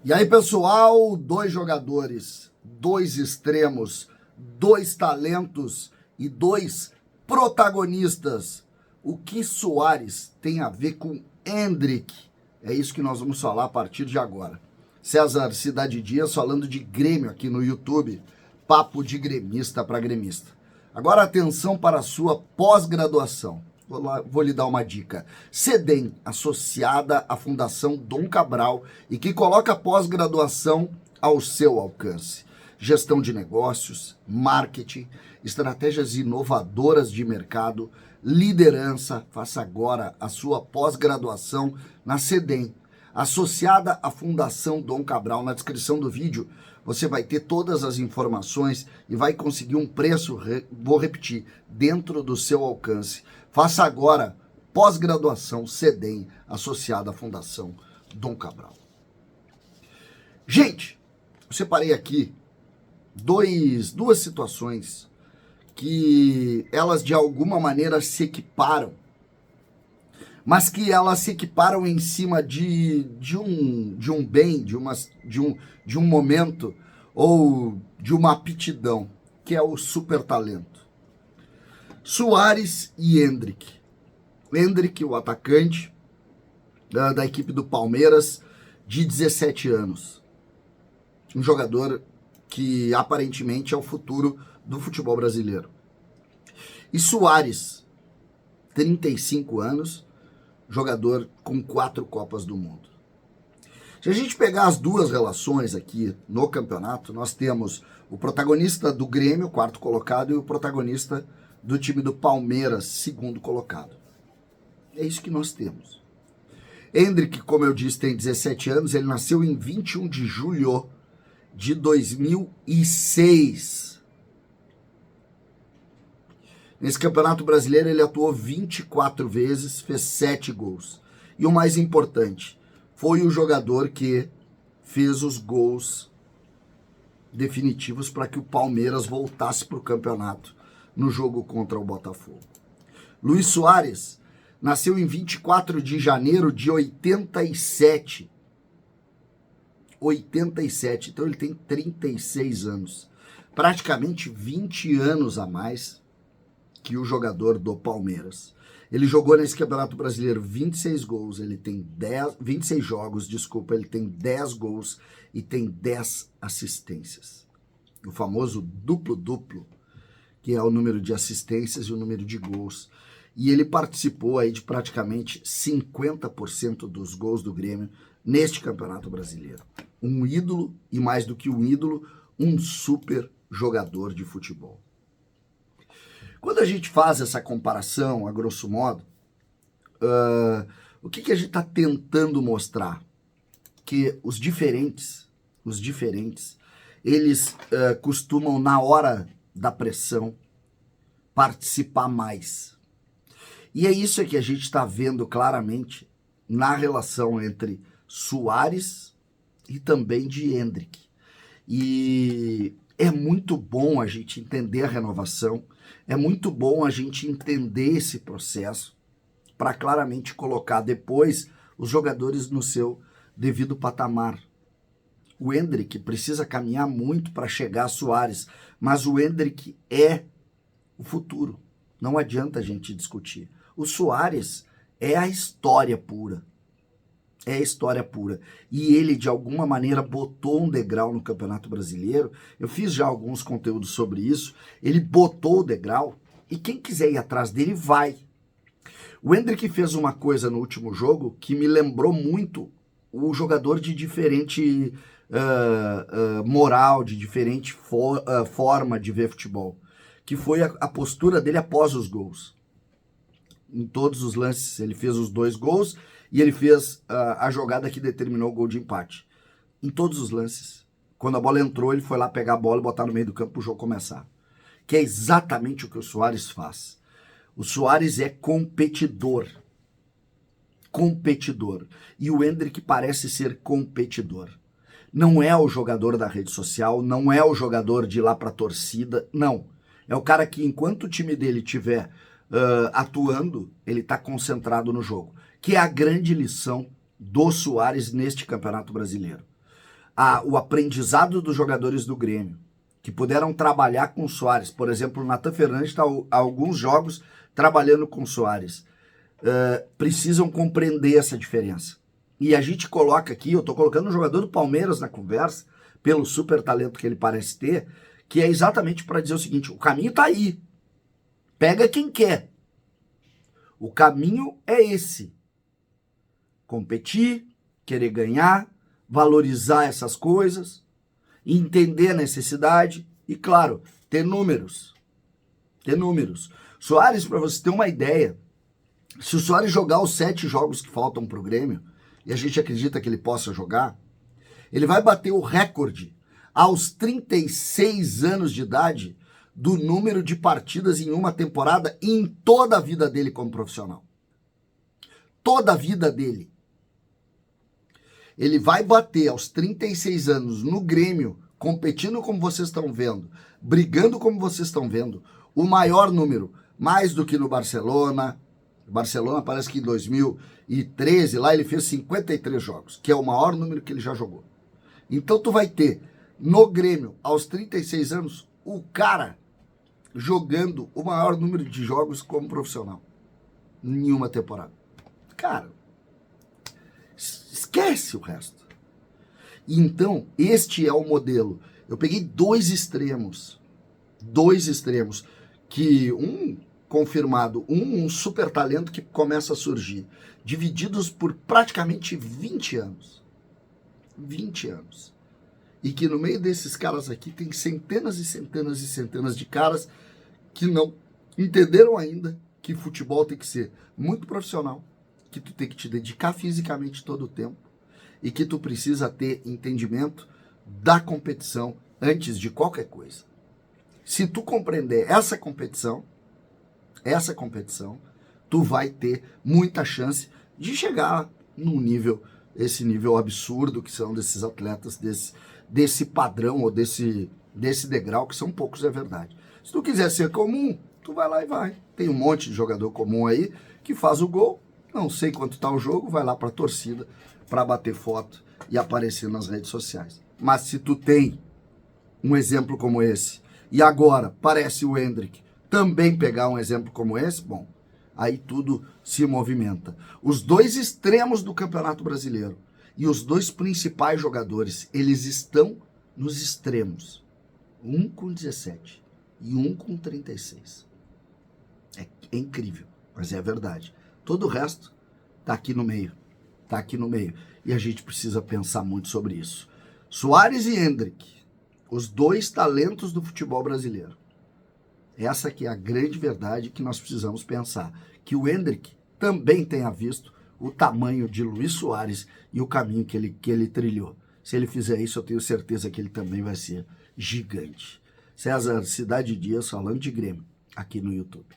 E aí, pessoal, dois jogadores, dois extremos, dois talentos e dois protagonistas. O que Soares tem a ver com Endrick? É isso que nós vamos falar a partir de agora. César Cidade Dias falando de Grêmio aqui no YouTube, papo de gremista para gremista. Agora atenção para a sua pós-graduação. Vou lhe dar uma dica. CEDEM, associada à Fundação Dom Cabral e que coloca a pós-graduação ao seu alcance. Gestão de negócios, marketing, estratégias inovadoras de mercado, liderança. Faça agora a sua pós-graduação na CEDEM, associada à Fundação Dom Cabral. Na descrição do vídeo você vai ter todas as informações e vai conseguir um preço, vou repetir, dentro do seu alcance. Faça agora pós-graduação CEDEM, associada à Fundação Dom Cabral. Gente, eu separei aqui duas situações que elas de alguma maneira se equiparam, mas que elas se equiparam em cima de um bem, de um momento ou de uma aptidão, que é o super talento. Soares e Endrick. Endrick, o atacante da equipe do Palmeiras, de 17 anos. Um jogador que aparentemente é o futuro do futebol brasileiro. E Soares, 35 anos, jogador com 4 Copas do Mundo. Se a gente pegar as duas relações aqui no campeonato, nós temos o protagonista do Grêmio, quarto colocado, e o protagonista do time do Palmeiras, segundo colocado. É isso que nós temos. Endrick, como eu disse, tem 17 anos, ele nasceu em 21 de julho de 2006. Nesse Campeonato Brasileiro ele atuou 24 vezes, fez 7 gols. E o mais importante, foi o jogador que fez os gols definitivos para que o Palmeiras voltasse para o campeonato no jogo contra o Botafogo. Luis Soares nasceu em 24 de janeiro de 87. 87, então ele tem 36 anos. Praticamente 20 anos a mais que o jogador do Palmeiras. Ele jogou nesse Campeonato Brasileiro 26 gols, ele tem 26 jogos, ele tem 10 gols e tem 10 assistências. O famoso duplo-duplo, que é o número de assistências e o número de gols. E ele participou aí de praticamente 50% dos gols do Grêmio neste Campeonato Brasileiro. Um ídolo, e mais do que um ídolo, um super jogador de futebol. Quando a gente faz essa comparação, a grosso modo, o que a gente está tentando mostrar? Que os diferentes, eles costumam, na hora da pressão, participar mais. E é isso que a gente está vendo claramente na relação entre Soares e também de Endrick. E é muito bom a gente entender a renovação, é muito bom a gente entender esse processo para claramente colocar depois os jogadores no seu devido patamar. O Endrick precisa caminhar muito para chegar a Soares, mas o Endrick é o futuro. Não adianta a gente discutir. O Soares é a história pura. É a história pura. E ele, de alguma maneira, botou um degrau no Campeonato Brasileiro. Eu fiz já alguns conteúdos sobre isso. Ele botou o degrau e quem quiser ir atrás dele, vai. O Endrick fez uma coisa no último jogo que me lembrou muito o jogador de diferente moral, de diferente forma de ver futebol. Que foi a postura dele após os gols. Em todos os lances, ele fez os 2 gols e ele fez a jogada que determinou o gol de empate. Em todos os lances. Quando a bola entrou, ele foi lá pegar a bola e botar no meio do campo para o jogo começar. Que é exatamente o que o Soares faz. O Soares é competidor. Competidor. E o Endrick parece ser competidor. Não é o jogador da rede social, não é o jogador de ir lá para a torcida, não. É o cara que, enquanto o time dele estiver atuando, ele está concentrado no jogo. Que é a grande lição do Soares neste Campeonato Brasileiro. o aprendizado dos jogadores do Grêmio, que puderam trabalhar com o Soares. Por exemplo, o Nathan Fernandes está há alguns jogos trabalhando com o Soares. Precisam compreender essa diferença. E a gente coloca aqui, eu estou colocando um jogador do Palmeiras na conversa, pelo super talento que ele parece ter, que é exatamente para dizer o seguinte: o caminho está aí. Pega quem quer. O caminho é esse. Competir, querer ganhar, valorizar essas coisas, entender a necessidade e, claro, ter números. Ter números. Soares, para você ter uma ideia, se o Soares jogar os 7 jogos que faltam para o Grêmio, e a gente acredita que ele possa jogar, ele vai bater o recorde aos 36 anos de idade do número de partidas em uma temporada em toda a vida dele como profissional. Toda a vida dele. Ele vai bater aos 36 anos no Grêmio, competindo como vocês estão vendo, brigando como vocês estão vendo, o maior número, mais do que no Barcelona. O Barcelona parece que em 2013, lá ele fez 53 jogos, que é o maior número que ele já jogou. Então tu vai ter no Grêmio, aos 36 anos, o cara jogando o maior número de jogos como profissional em uma temporada. Cara, esquece o resto. Então, este é o modelo. Eu peguei dois extremos, que um confirmado, um super talento que começa a surgir, divididos por praticamente 20 anos. 20 anos. E que no meio desses caras aqui tem centenas e centenas e centenas de caras que não entenderam ainda que futebol tem que ser muito profissional, que tu tem que te dedicar fisicamente todo o tempo e que tu precisa ter entendimento da competição antes de qualquer coisa. Se tu compreender essa competição, tu vai ter muita chance de chegar num nível, esse nível absurdo que são desses atletas, desse padrão ou desse degrau, que são poucos, é verdade. Se tu quiser ser comum, tu vai lá e vai. Tem um monte de jogador comum aí que faz o gol, não sei quanto tá o jogo, vai lá pra torcida para bater foto e aparecer nas redes sociais. Mas se tu tem um exemplo como esse, e agora parece o Endrick também pegar um exemplo como esse, bom, aí tudo se movimenta. Os dois extremos do Campeonato Brasileiro e os dois principais jogadores, eles estão nos extremos. Um com 17 e um com 36. É incrível, mas é verdade. Todo o resto tá aqui no meio. Tá aqui no meio. E a gente precisa pensar muito sobre isso. Soares e Endrick, os dois talentos do futebol brasileiro. Essa aqui é a grande verdade que nós precisamos pensar. Que o Endrick também tenha visto o tamanho de Luis Soares e o caminho que ele trilhou. Se ele fizer isso, eu tenho certeza que ele também vai ser gigante. César Cidade Dias falando de Grêmio, aqui no YouTube.